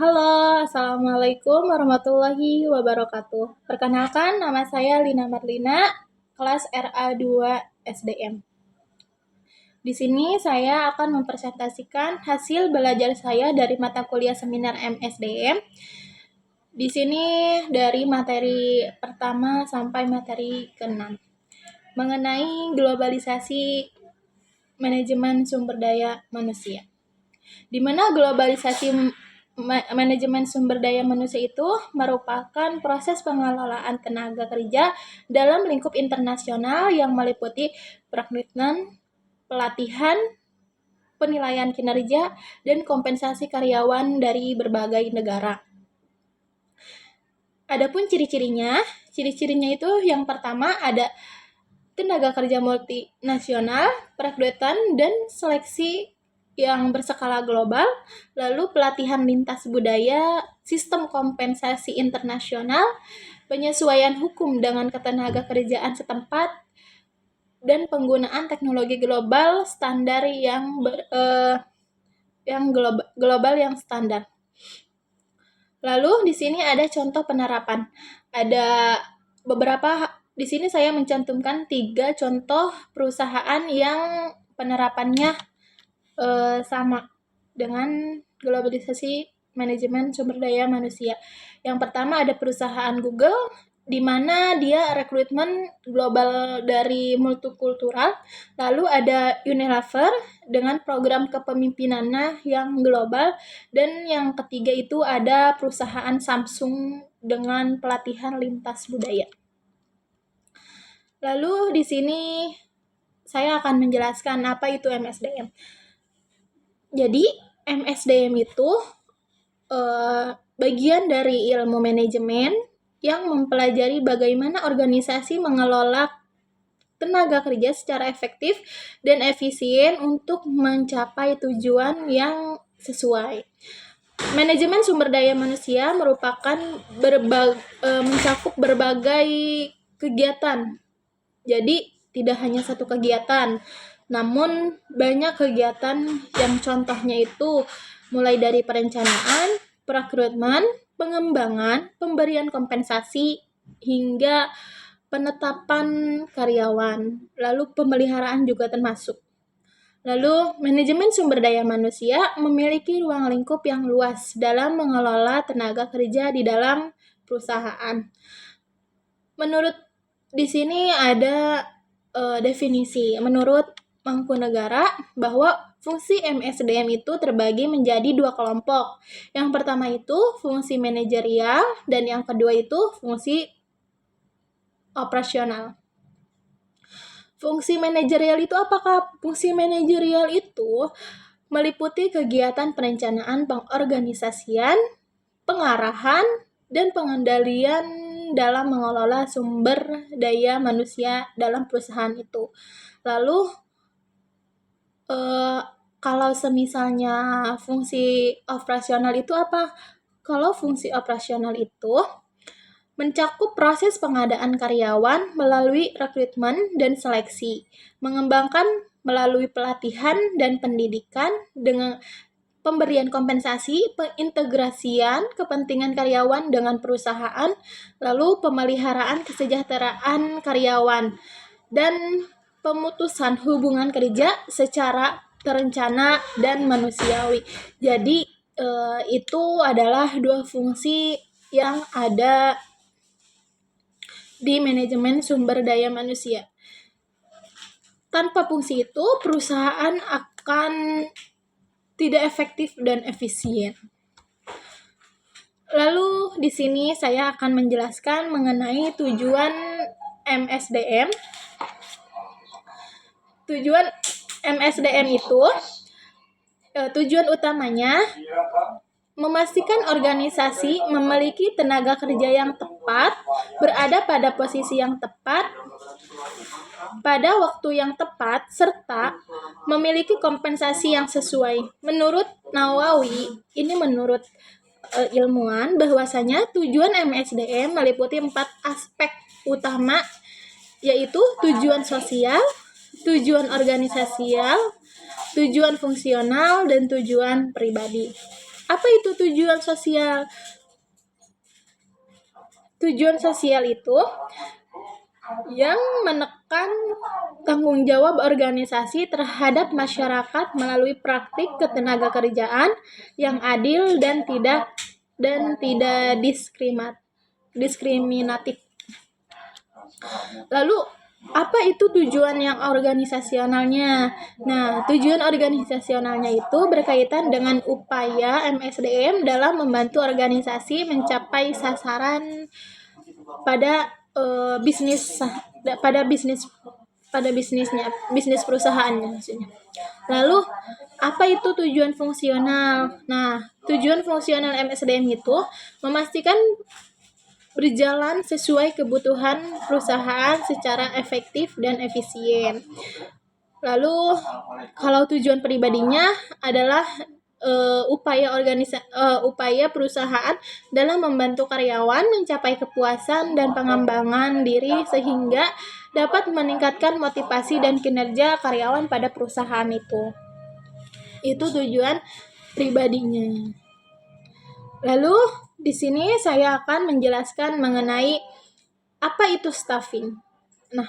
Halo, Assalamualaikum warahmatullahi wabarakatuh. Perkenalkan, nama saya Lina Marlina, kelas RA2 SDM. Di sini saya akan mempresentasikan hasil belajar saya dari mata kuliah seminar MSDM. Di sini dari materi pertama sampai materi ke-6 mengenai globalisasi manajemen sumber daya manusia. Di mana globalisasi manajemen sumber daya manusia itu merupakan proses pengelolaan tenaga kerja dalam lingkup internasional yang meliputi perekrutmen, pelatihan, penilaian kinerja, dan kompensasi karyawan dari berbagai negara. Adapun ciri-cirinya itu yang pertama ada tenaga kerja multinasional, perekrutan dan seleksi yang berskala global, lalu pelatihan lintas budaya, sistem kompensasi internasional, penyesuaian hukum dengan ketenaga kerjaan setempat, dan penggunaan teknologi global standar global yang standar. Lalu di sini ada contoh penerapan. Ada beberapa di sini saya mencantumkan 3 contoh perusahaan yang penerapannya sama dengan globalisasi manajemen sumber daya manusia. Yang pertama ada perusahaan Google, di mana dia rekrutmen global dari multikultural. Lalu ada Unilever dengan program kepemimpinannya yang global. Dan yang ketiga itu ada perusahaan Samsung dengan pelatihan lintas budaya. Lalu di sini saya akan menjelaskan apa itu MSDM. Jadi MSDM itu bagian dari ilmu manajemen yang mempelajari bagaimana organisasi mengelola tenaga kerja secara efektif dan efisien untuk mencapai tujuan yang sesuai. Manajemen sumber daya manusia merupakan mencakup berbagai kegiatan. Jadi tidak hanya satu kegiatan, namun banyak kegiatan yang contohnya itu mulai dari perencanaan, perekrutmen, pengembangan, pemberian kompensasi, hingga penetapan karyawan, lalu pemeliharaan juga termasuk. Lalu, manajemen sumber daya manusia memiliki ruang lingkup yang luas dalam mengelola tenaga kerja di dalam perusahaan. Menurut di sini ada definisi. Menurut Mangkunegara bahwa fungsi MSDM itu terbagi menjadi 2 kelompok. Yang pertama itu fungsi manajerial dan yang kedua itu fungsi operasional. Fungsi manajerial itu apakah? Fungsi manajerial itu meliputi kegiatan perencanaan, pengorganisasian, pengarahan, dan pengendalian dalam mengelola sumber daya manusia dalam perusahaan itu. Lalu kalau semisalnya fungsi operasional itu apa? Kalau fungsi operasional itu mencakup proses pengadaan karyawan melalui rekrutmen dan seleksi, mengembangkan melalui pelatihan dan pendidikan dengan pemberian kompensasi, pengintegrasian kepentingan karyawan dengan perusahaan, lalu pemeliharaan kesejahteraan karyawan, dan pemutusan hubungan kerja secara terencana dan manusiawi. Jadi itu adalah 2 fungsi yang ada di manajemen sumber daya manusia. Tanpa fungsi itu, perusahaan akan tidak efektif dan efisien. Lalu di sini saya akan menjelaskan mengenai tujuan MSDM. Tujuan MSDM itu tujuan utamanya memastikan organisasi memiliki tenaga kerja yang tepat, berada pada posisi yang tepat, pada waktu yang tepat, serta memiliki kompensasi yang sesuai. Menurut Nawawi, ini menurut ilmuwan, bahwasanya tujuan MSDM meliputi 4 aspek utama, yaitu tujuan sosial, tujuan organisasial, tujuan fungsional, dan tujuan pribadi. Apa itu tujuan sosial? Tujuan sosial itu yang menekan tanggung jawab organisasi terhadap masyarakat melalui praktik ketenagakerjaan yang adil dan tidak diskriminatif. Lalu apa itu tujuan yang organisasionalnya? Nah, tujuan organisasionalnya itu berkaitan dengan upaya MSDM dalam membantu organisasi mencapai sasaran pada bisnis bisnis perusahaannya maksudnya. Lalu apa itu tujuan fungsional? Nah, tujuan fungsional MSDM itu memastikan berjalan sesuai kebutuhan perusahaan secara efektif dan efisien. Lalu kalau tujuan pribadinya adalah upaya perusahaan dalam membantu karyawan mencapai kepuasan dan pengembangan diri sehingga dapat meningkatkan motivasi dan kinerja karyawan pada perusahaan itu. Itu tujuan pribadinya. Lalu di sini saya akan menjelaskan mengenai apa itu staffing. Nah,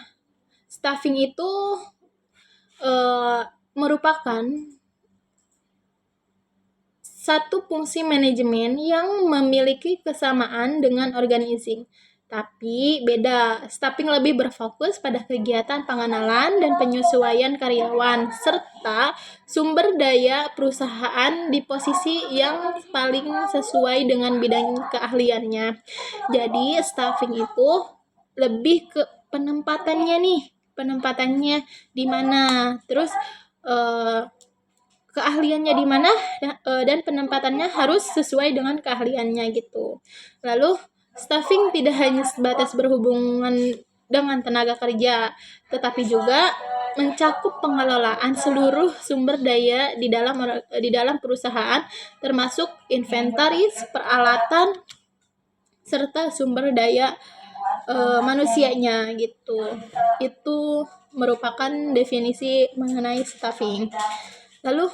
staffing itu merupakan satu fungsi manajemen yang memiliki kesamaan dengan organizing. Tapi beda, staffing lebih berfokus pada kegiatan pengenalan dan penyesuaian karyawan, serta sumber daya perusahaan di posisi yang paling sesuai dengan bidang keahliannya. Jadi staffing itu lebih ke penempatannya di mana, terus keahliannya di mana dan penempatannya harus sesuai dengan keahliannya gitu. Lalu staffing tidak hanya sebatas berhubungan dengan tenaga kerja, tetapi juga mencakup pengelolaan seluruh sumber daya di dalam perusahaan, termasuk inventaris, peralatan, serta sumber daya manusianya gitu. Itu merupakan definisi mengenai staffing. Lalu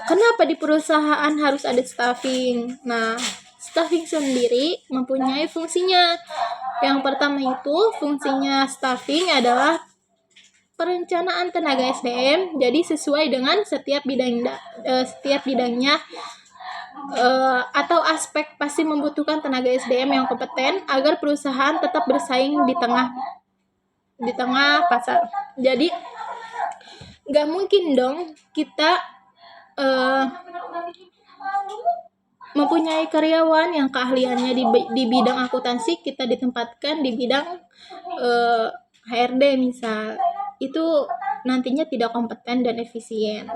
kenapa di perusahaan harus ada staffing? Nah, staffing sendiri mempunyai fungsinya. Yang pertama itu fungsinya staffing adalah perencanaan tenaga SDM, jadi sesuai dengan setiap bidangnya atau aspek pasti membutuhkan tenaga SDM yang kompeten agar perusahaan tetap bersaing di tengah pasar. Jadi nggak mungkin dong kita mempunyai karyawan yang keahliannya di bidang akuntansi, kita ditempatkan di bidang HRD misal, itu nantinya tidak kompeten dan efisien.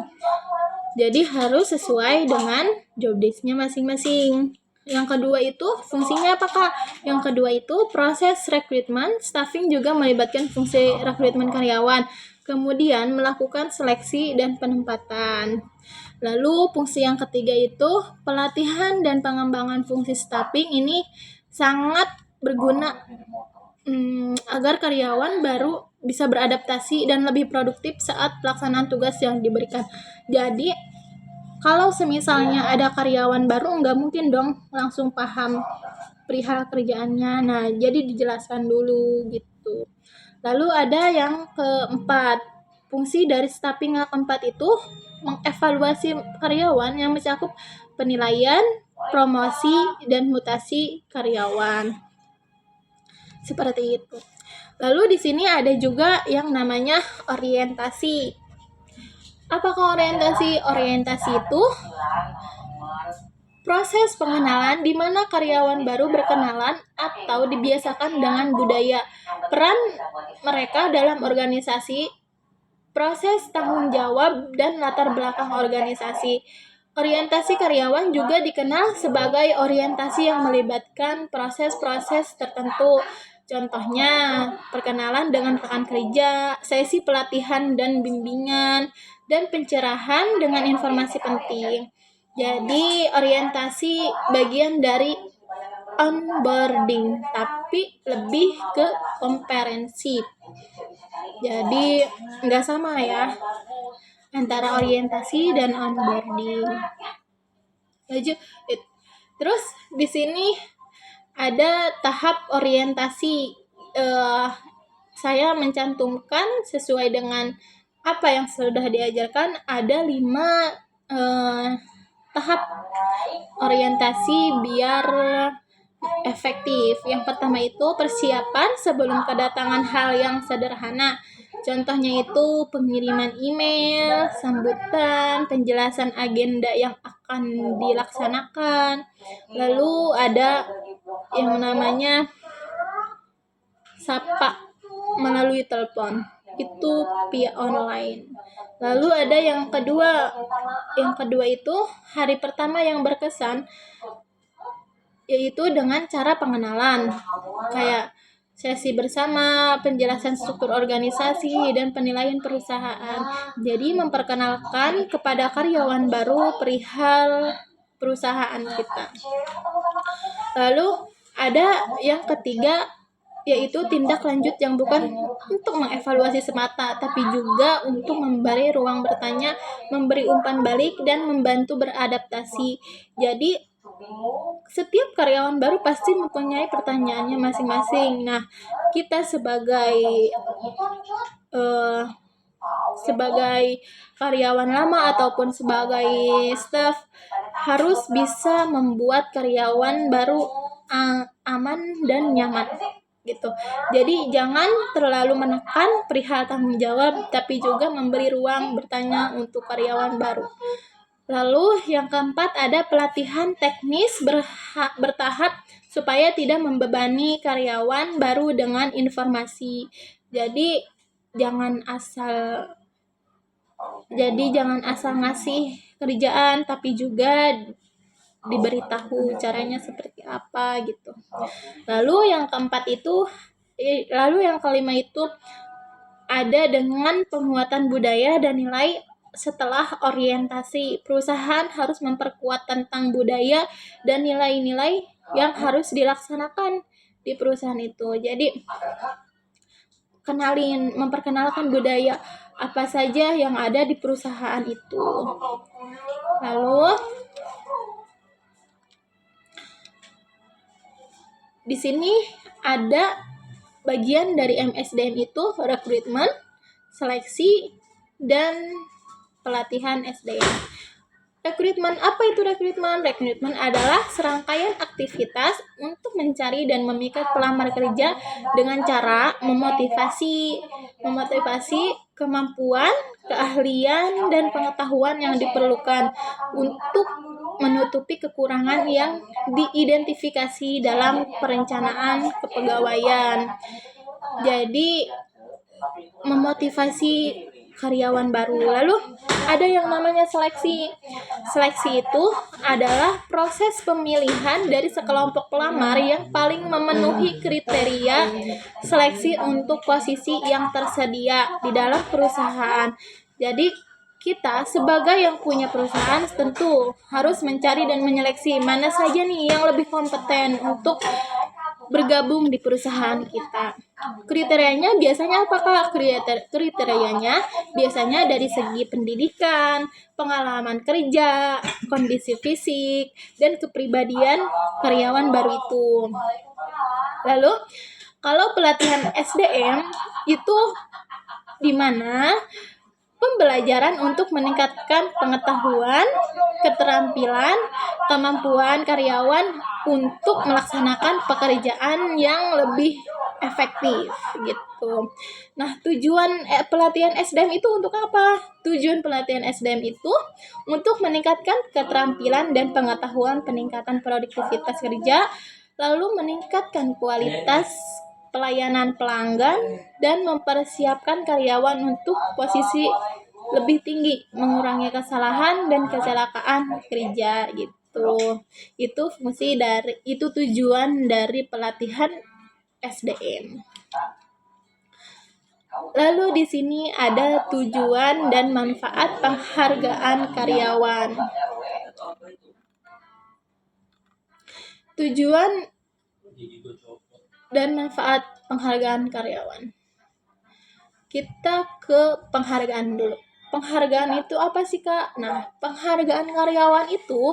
Jadi harus sesuai dengan job desk-nya masing-masing. Yang kedua itu fungsinya apakah? Yang kedua itu proses rekrutmen. Staffing juga melibatkan fungsi rekrutmen karyawan, kemudian melakukan seleksi dan penempatan. Lalu fungsi yang ketiga itu pelatihan dan pengembangan fungsi staffing. Ini sangat berguna agar karyawan baru bisa beradaptasi dan lebih produktif saat pelaksanaan tugas yang diberikan. Jadi kalau semisalnya ada karyawan baru, nggak mungkin dong langsung paham perihal kerjaannya. Nah, jadi dijelaskan dulu gitu. Lalu ada yang keempat, fungsi dari staffing yang keempat itu mengevaluasi karyawan yang mencakup penilaian, promosi, dan mutasi karyawan. Seperti itu. Lalu di sini ada juga yang namanya orientasi. Apakah orientasi? Orientasi itu proses pengenalan di mana karyawan baru berkenalan atau dibiasakan dengan budaya, peran mereka dalam organisasi, proses tanggung jawab, dan latar belakang organisasi. Orientasi karyawan juga dikenal sebagai orientasi yang melibatkan proses-proses tertentu. Contohnya, perkenalan dengan rekan kerja, sesi pelatihan dan bimbingan, dan pencerahan dengan informasi penting. Jadi, orientasi bagian dari onboarding, tapi lebih ke komprehensif. Jadi, nggak sama ya antara orientasi dan onboarding. Terus di sini ada tahap orientasi. Saya mencantumkan sesuai dengan apa yang sudah diajarkan, ada 5 tahap orientasi biar efektif. Yang pertama itu persiapan sebelum kedatangan hal yang sederhana. Contohnya itu pengiriman email, sambutan, penjelasan agenda yang akan dilaksanakan. Lalu ada yang namanya sapa melalui telepon, itu via online. Lalu ada yang kedua. Yang kedua itu hari pertama yang berkesan, yaitu dengan cara pengenalan, kayak sesi bersama, penjelasan struktur organisasi, dan penilaian perusahaan. Jadi memperkenalkan kepada karyawan baru perihal perusahaan kita. Lalu ada yang ketiga, yaitu tindak lanjut yang bukan untuk mengevaluasi semata, tapi juga untuk memberi ruang bertanya, memberi umpan balik, dan membantu beradaptasi. Jadi setiap karyawan baru pasti mempunyai pertanyaannya masing-masing. Nah, kita sebagai karyawan lama ataupun sebagai staff harus bisa membuat karyawan baru aman dan nyaman gitu. Jadi jangan terlalu menekan perihal tanggung jawab, tapi juga memberi ruang bertanya untuk karyawan baru. Lalu yang keempat ada pelatihan teknis bertahap supaya tidak membebani karyawan baru dengan informasi. Jadi jangan asal ngasih kerjaan, tapi juga diberitahu caranya seperti apa gitu. Lalu yang kelima itu ada dengan penguatan budaya dan nilai. Setelah orientasi, perusahaan harus memperkuat tentang budaya dan nilai-nilai yang harus dilaksanakan di perusahaan itu. Jadi memperkenalkan budaya apa saja yang ada di perusahaan itu. Lalu di sini ada bagian dari MSDM itu rekrutmen, seleksi, dan pelatihan SDM. Rekrutmen, apa itu rekrutmen? Rekrutmen adalah serangkaian aktivitas untuk mencari dan memikat pelamar kerja dengan cara memotivasi kemampuan, keahlian, dan pengetahuan yang diperlukan untuk menutupi kekurangan yang diidentifikasi dalam perencanaan kepegawaian. Jadi memotivasi karyawan baru. Lalu ada yang namanya seleksi. Seleksi itu adalah proses pemilihan dari sekelompok pelamar yang paling memenuhi kriteria seleksi untuk posisi yang tersedia di dalam perusahaan. Jadi kita sebagai yang punya perusahaan tentu harus mencari dan menyeleksi mana saja nih yang lebih kompeten untuk bergabung di perusahaan kita. Kriterianya biasanya apakah? Kriterianya biasanya dari segi pendidikan, pengalaman kerja, kondisi fisik, dan kepribadian karyawan baru itu. Lalu kalau pelatihan SDM itu di mana pembelajaran untuk meningkatkan pengetahuan, keterampilan, kemampuan karyawan untuk melaksanakan pekerjaan yang lebih efektif gitu. Nah, tujuan pelatihan SDM itu untuk apa? Tujuan pelatihan SDM itu untuk meningkatkan keterampilan dan pengetahuan, peningkatan produktivitas kerja, lalu meningkatkan kualitas pelayanan pelanggan, dan mempersiapkan karyawan untuk posisi lebih tinggi, mengurangi kesalahan dan kecelakaan kerja gitu. Itu tujuan dari pelatihan SDM. Lalu di sini ada tujuan dan manfaat penghargaan karyawan. Tujuan dan manfaat penghargaan karyawan. Kita ke penghargaan dulu. penghargaan itu apa sih, Kak? Nah, penghargaan karyawan itu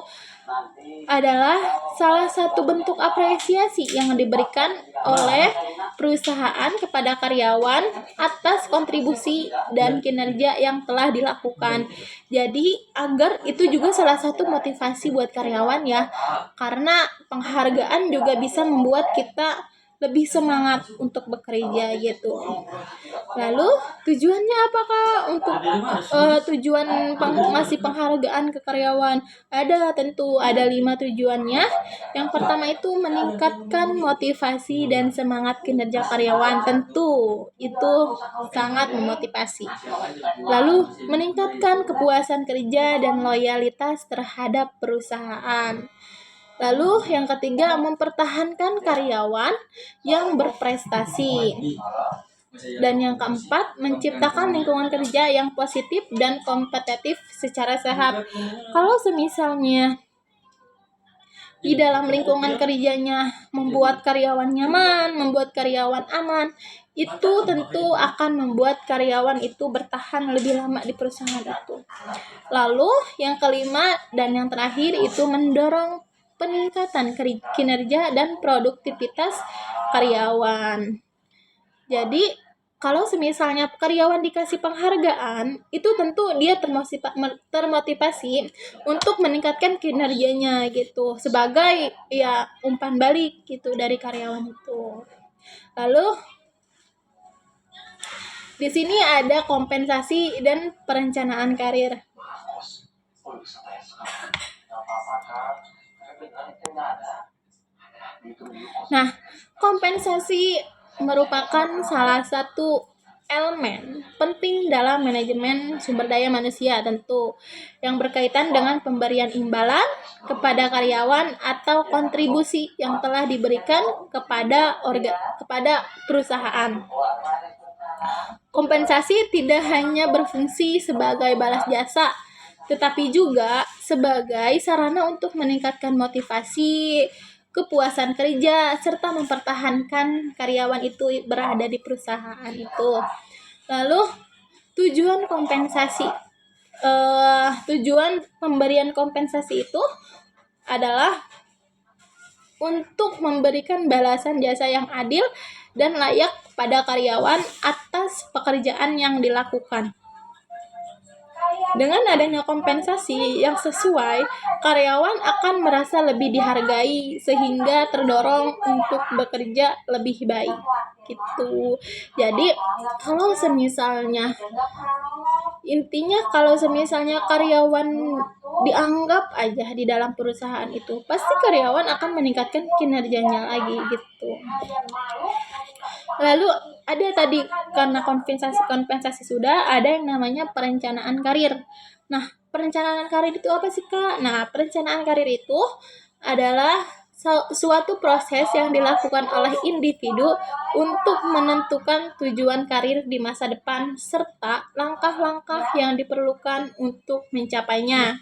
adalah salah satu bentuk apresiasi yang diberikan oleh perusahaan kepada karyawan atas kontribusi dan kinerja yang telah dilakukan. Jadi, agar itu juga salah satu motivasi buat karyawan ya, karena penghargaan juga bisa membuat kita lebih semangat untuk bekerja gitu. Lalu tujuannya apakah untuk tujuan ngasih penghargaan ke karyawan? Ada, tentu ada 5 tujuannya. Yang pertama itu meningkatkan motivasi dan semangat kinerja karyawan. Tentu itu sangat memotivasi. Lalu meningkatkan kepuasan kerja dan loyalitas terhadap perusahaan. Lalu yang ketiga, mempertahankan karyawan yang berprestasi. Dan yang keempat, menciptakan lingkungan kerja yang positif dan kompetitif secara sehat. Kalau semisalnya di dalam lingkungan kerjanya membuat karyawan nyaman, membuat karyawan aman, itu tentu akan membuat karyawan itu bertahan lebih lama di perusahaan itu. Lalu yang kelima dan yang terakhir itu mendorong peningkatan kinerja dan produktivitas karyawan. Jadi, kalau semisalnya karyawan dikasih penghargaan, itu tentu dia termotivasi untuk meningkatkan kinerjanya gitu, sebagai ya umpan balik gitu dari karyawan itu. Lalu di sini ada kompensasi dan perencanaan karir. Nah, kompensasi merupakan salah satu elemen penting dalam manajemen sumber daya manusia tentu, yang berkaitan dengan pemberian imbalan kepada karyawan atau kontribusi yang telah diberikan kepada perusahaan. Kompensasi tidak hanya berfungsi sebagai balas jasa, tetapi juga sebagai sarana untuk meningkatkan motivasi, kepuasan kerja, serta mempertahankan karyawan itu berada di perusahaan itu. Lalu tujuan kompensasi, tujuan pemberian kompensasi itu adalah untuk memberikan balasan jasa yang adil dan layak pada karyawan atas pekerjaan yang dilakukan. Dengan adanya kompensasi yang sesuai, karyawan akan merasa lebih dihargai sehingga terdorong untuk bekerja lebih baik. Gitu. Jadi, kalau semisalnya karyawan dianggap aja di dalam perusahaan itu, pasti karyawan akan meningkatkan kinerjanya lagi gitu. Lalu ada tadi, karena kompensasi sudah, ada yang namanya perencanaan karir. Nah, perencanaan karir itu apa sih, Kak? Nah, perencanaan karir itu adalah suatu proses yang dilakukan oleh individu untuk menentukan tujuan karir di masa depan serta langkah-langkah yang diperlukan untuk mencapainya.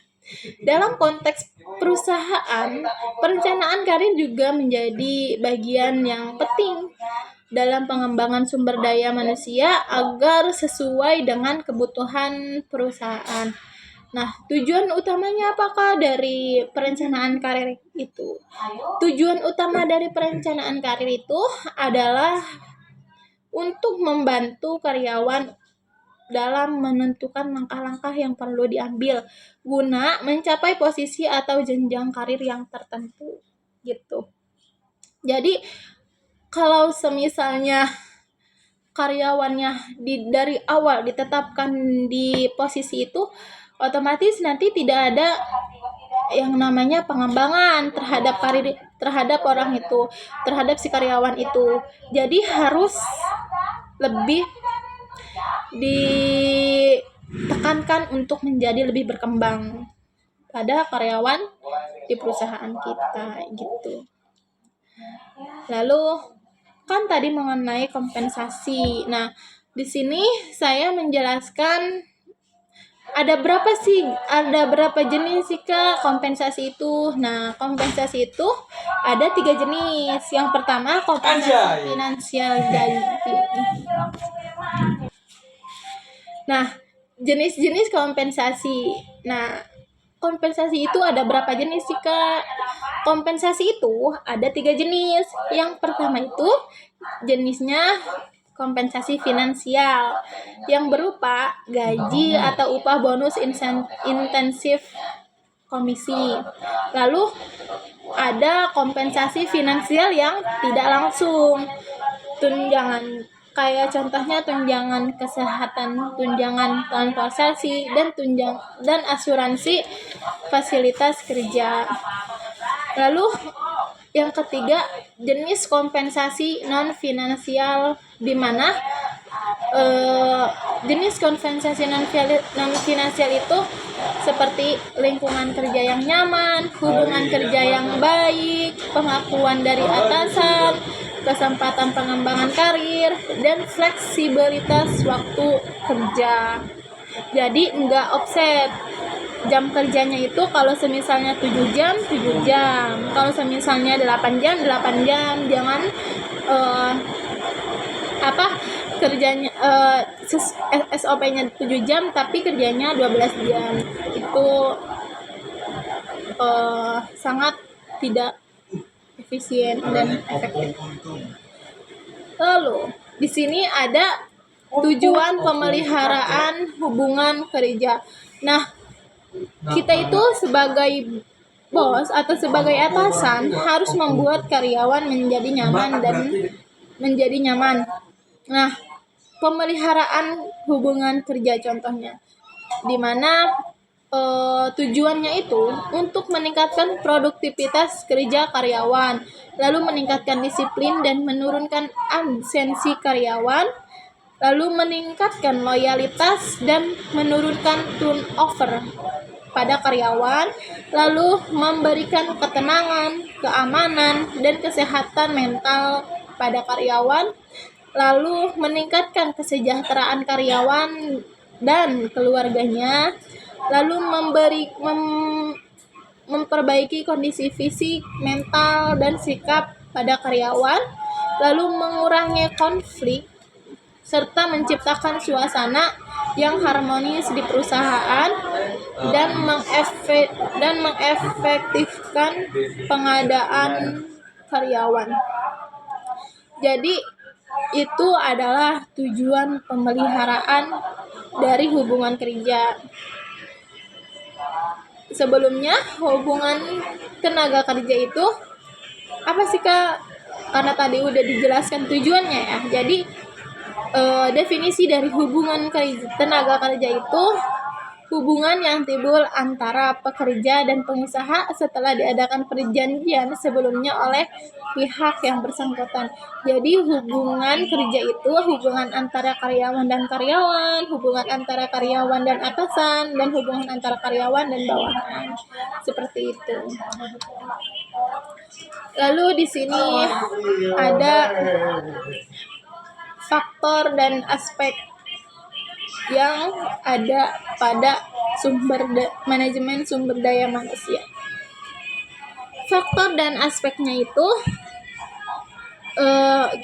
Dalam konteks perusahaan, perencanaan karir juga menjadi bagian yang penting dalam pengembangan sumber daya manusia agar sesuai dengan kebutuhan perusahaan. Nah, tujuan utamanya apakah dari perencanaan karir itu? Tujuan utama dari perencanaan karir itu adalah untuk membantu karyawan dalam menentukan langkah-langkah yang perlu diambil guna mencapai posisi atau jenjang karir yang tertentu gitu. Jadi kalau semisalnya karyawannya dari awal ditetapkan di posisi itu, otomatis nanti tidak ada yang namanya pengembangan terhadap orang itu, terhadap si karyawan itu. Jadi harus lebih ditekankan untuk menjadi lebih berkembang pada karyawan di perusahaan kita gitu. Lalu kan tadi mengenai kompensasi. Nah, di sini saya menjelaskan ada berapa jenis sih, Kak, kompensasi itu. Nah, kompensasi itu ada 3 jenis. Yang pertama kompensasi finansial gaji. Nah, Jenis-jenis kompensasi. Nah, kompensasi itu ada berapa jenis sih, Kak? Kompensasi itu ada 3 jenis. Yang pertama itu jenisnya kompensasi finansial yang berupa gaji atau upah bonus intensif komisi. Lalu ada kompensasi finansial yang tidak langsung, tunjangan kayak contohnya tunjangan kesehatan, tunjangan transportasi, dan asuransi fasilitas kerja. Lalu yang ketiga, jenis kompensasi non finansial, di mana jenis kompensasi non finansial itu seperti lingkungan kerja yang nyaman, hubungan kerja yang baik, pengakuan dari atasan, kesempatan pengembangan karir, dan fleksibilitas waktu kerja. Jadi enggak offset. Jam kerjanya itu kalau semisalnya 7 jam, 7 jam. Kalau semisalnya 8 jam, 8 jam. Jangan kerjanya SOP-nya 7 jam tapi kerjanya 12 jam. Itu sangat tidak efisien dan efektif. Lalu di sini ada tujuan pemeliharaan hubungan kerja. Nah, kita itu sebagai bos atau sebagai atasan harus membuat karyawan menjadi nyaman. Nah, pemeliharaan hubungan kerja contohnya, di mana tujuannya itu untuk meningkatkan produktivitas kerja karyawan, lalu meningkatkan disiplin dan menurunkan absensi karyawan, lalu meningkatkan loyalitas dan menurunkan turnover pada karyawan, lalu memberikan ketenangan, keamanan, dan kesehatan mental pada karyawan, lalu meningkatkan kesejahteraan karyawan dan keluarganya, lalu memperbaiki kondisi fisik, mental, dan sikap pada karyawan, lalu mengurangi konflik, serta menciptakan suasana yang harmonis di perusahaan, dan mengefektifkan pengadaan karyawan. Jadi itu adalah tujuan pemeliharaan dari hubungan kerja. Sebelumnya, hubungan tenaga kerja itu apa sih, Kak? Karena tadi udah dijelaskan tujuannya ya. Jadi definisi dari hubungan tenaga kerja itu hubungan yang timbul antara pekerja dan pengusaha setelah diadakan perjanjian sebelumnya oleh pihak yang bersangkutan. Jadi hubungan kerja itu hubungan antara karyawan dan karyawan, hubungan antara karyawan dan atasan, dan hubungan antara karyawan dan bawahan. Seperti itu. Lalu di sini ada faktor dan aspek yang ada pada manajemen sumber daya manusia. Faktor dan aspeknya itu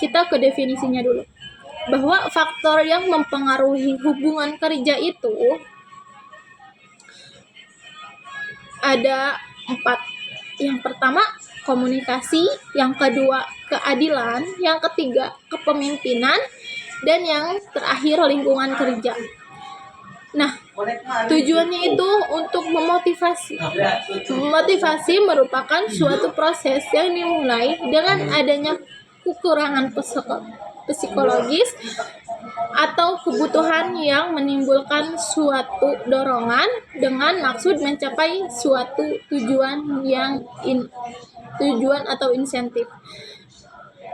kita ke definisinya dulu. Bahwa faktor yang mempengaruhi hubungan kerja itu ada 4. Yang pertama, komunikasi. Yang kedua, keadilan. Yang ketiga, kepemimpinan. Dan yang terakhir, lingkungan kerja. Nah, tujuannya itu untuk memotivasi. Memotivasi merupakan suatu proses yang dimulai dengan adanya kekurangan psikologis atau kebutuhan yang menimbulkan suatu dorongan dengan maksud mencapai suatu tujuan atau insentif.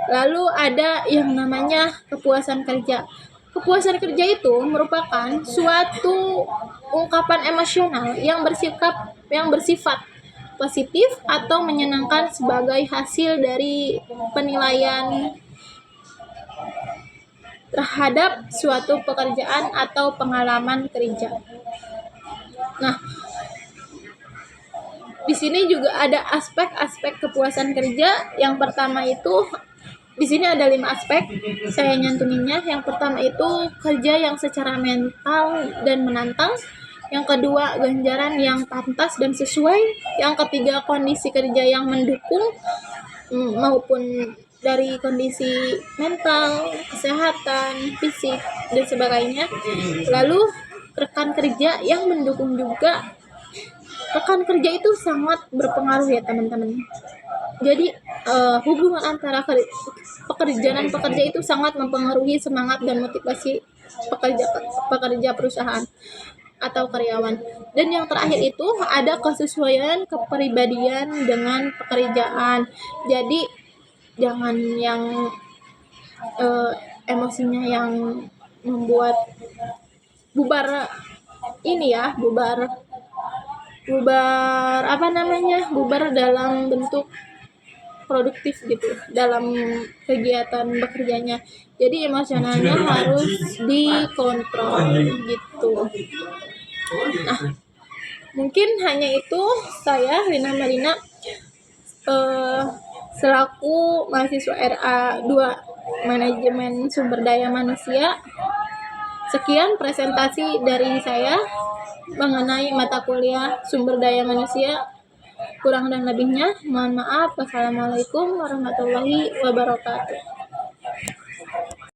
Lalu ada yang namanya kepuasan kerja. Kepuasan kerja itu merupakan suatu ungkapan emosional yang bersifat positif atau menyenangkan sebagai hasil dari penilaian terhadap suatu pekerjaan atau pengalaman kerja. Nah, di sini juga ada aspek-aspek kepuasan kerja. Yang pertama itu Di sini ada 5 aspek saya nyantuminnya. Yang pertama itu kerja yang secara mental dan menantang. Yang kedua, ganjaran yang pantas dan sesuai. Yang ketiga, kondisi kerja yang mendukung maupun dari kondisi mental, kesehatan, fisik, dan sebagainya. Lalu rekan kerja yang mendukung juga. Rekan kerja itu sangat berpengaruh ya teman-teman. Jadi hubungan antara pekerja dan pekerja itu sangat mempengaruhi semangat dan motivasi pekerja perusahaan atau karyawan. Dan yang terakhir itu ada kesesuaian kepribadian dengan pekerjaan. Jadi jangan yang emosinya yang membuat bubar bubar dalam bentuk produktif gitu dalam kegiatan bekerjanya. Jadi emosionalnya harus dikontrol gitu. Nah, mungkin hanya itu. Saya Lina Marina selaku mahasiswa RA 2 Manajemen Sumber Daya Manusia. Sekian presentasi dari saya mengenai mata kuliah Sumber Daya Manusia. Kurang dan lebihnya mohon maaf. Wassalamualaikum warahmatullahi wabarakatuh.